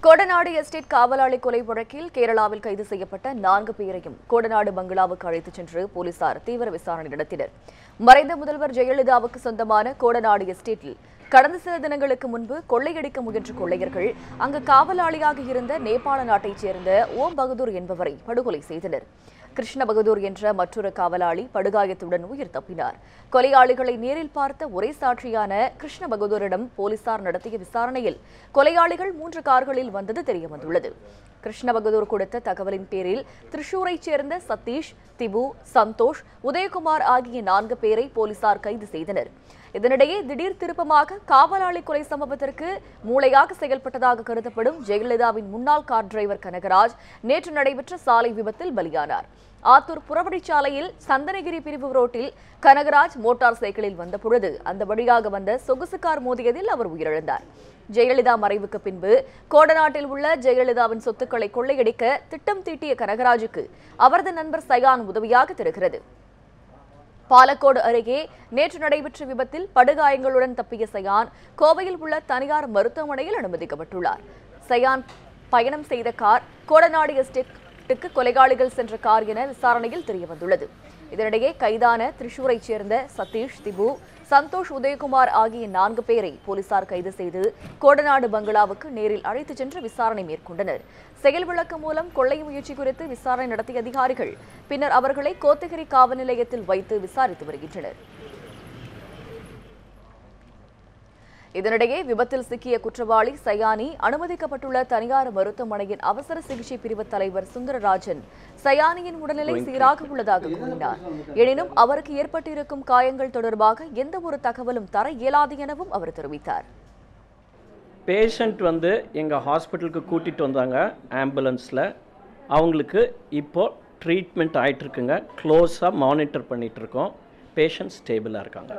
Kodanad estate காவலாளி கொலை வழக்கில் கேரளாவில் கைது செய்யப்பட்ட 4 பேரையும் கோடநாடு பங்களாவுக்கு அழைத்துச் சென்று போலீசார் தீவிர விசாரணை நடத்தினர். மறைந்த முதல்வர் ஜெயலலிதாவுக்கு சொந்தமான கோடநாடு எஸ்டேட்டில் கடந்த சில தினங்களுக்கு முன்பு கொள்ளையடிக்க முயன்ற கொள்ளையர்கள் அங்கு காவலாளியாக இருந்த நேபாள நாட்டைச் சேர்ந்த ஓம் பகதூர் என்பவரை படுகொலை செய்தனர். கிருஷ்ண பகதூர் என்ற மற்றொரு காவலாளி படுகாயத்துடன் உயிர் தப்பினார். கொலையாளிகளை நேரில் பார்த்த ஒரே சாட்சியான கிருஷ்ண பகதூரிடம் போலீசார் நடத்திய விசாரணையில் கொலையாளிகள் 3 கார்களில் வந்தது தெரியவந்துள்ளது. கிருஷ்ண பகதூர் கொடுத்த தகவலின் பேரில் திரிசூரைச் சேர்ந்த சதீஷ், திபு, சந்தோஷ், உதயகுமார் ஆகிய 4 பேரை போலீசார் கைது செய்தனர். இதனிடையே திடீர் திருப்பமாக காவலாளி கொலை சம்பவத்திற்கு மூளையாக செயல்பட்டதாக கருதப்படும் ஜெயலலிதாவின் முன்னாள் கார் டிரைவர் கனகராஜ் நேற்று நடைபெற்ற சாலை விபத்தில் பலியானார். ஆத்தூர் புறவழிச்சாலையில் சந்தனகிரி பிரிவு ரோட்டில் கனகராஜ் மோட்டார் சைக்கிளில் வந்தபொழுது அந்த வழியாக வந்த சொகுசு கார் மோதியதில் அவர் உயிரிழந்தார். ஜெயலலிதா மறைவுக்கு பின்பு கோடநாட்டில் உள்ள ஜெயலலிதாவின் சொத்துக்களை கொள்ளையடிக்க திட்டம் தீட்டிய கனகராஜுக்கு அவரது நண்பர் சயான் உதவியாக தெரிகிறது. பாலக்கோடு அருகே நேற்று நடைபெற்ற விபத்தில் படுகாயங்களுடன் தப்பிய சயான் கோவையில் உள்ள தனியார் மருத்துவமனையில் அனுமதிக்கப்பட்டுள்ளார். சயான் பயணம் செய்த கார் கோடநாடு எஸ்டேட்டுக்கு கொலையாளிகள் சென்ற கார் என விசாரணையில் தெரியவந்துள்ளது. இதனிடையே கைதான திரிசூரைச் சேர்ந்த சதீஷ், திபு, சந்தோஷ், உதயகுமார் ஆகிய 4 பேரை போலீசார் கைது செய்து கோடநாடு பங்களாவுக்கு நேரில் அழைத்துச் சென்று விசாரணை மேற்கொண்டனர். செயல் விளக்கம் மூலம் கொள்ளை முயற்சி குறித்து விசாரணை நடத்திய அதிகாரிகள் பின்னர் அவர்களை கோத்தகிரி காவல் நிலையத்தில் வைத்து விசாரித்து வருகின்றனர். இதனிடையே விபத்தில் சிக்கிய குற்றவாளி சயானி அனுமதிக்கப்பட்டுள்ள தனியார் மருத்துவமனையின் அவசர சிகிச்சை பிரிவு தலைவர் சுந்தரராஜன் சயானியின் உடல்நிலை சீராக உள்ளதாக கூறினார். எனினும் அவருக்கு ஏற்பட்டிருக்கும் காயங்கள் தொடர்பாக எந்த ஒரு தகவலும் தர இயலாது எனவும் அவர் தெரிவித்தார். பேஷண்ட் எங்கள் ஹாஸ்பிட்டலுக்கு கூட்டிகிட்டு வந்தாங்க ஆம்புலன்ஸில். அவங்களுக்கு இப்போ ட்ரீட்மெண்ட் ஆகிட்டுருக்குங்க. க்ளோஸாக மானிட்டர் பண்ணிகிட்ருக்கோம். பேஷண்ட் ஸ்டேபிளாக இருக்காங்க.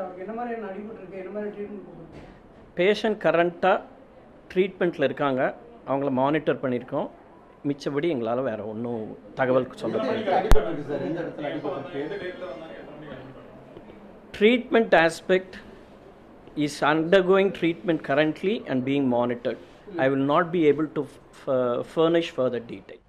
பேஷண்ட் கரண்ட்டாக ட்ரீட்மெண்ட்டில் இருக்காங்க. அவங்கள மானிட்டர் பண்ணியிருக்கோம். மிச்சபடி எங்களால் வேறு ஒன்றும் தகவல் சொல்ல treatment aspect is undergoing treatment currently and being monitored. I will not be able to furnish further detail.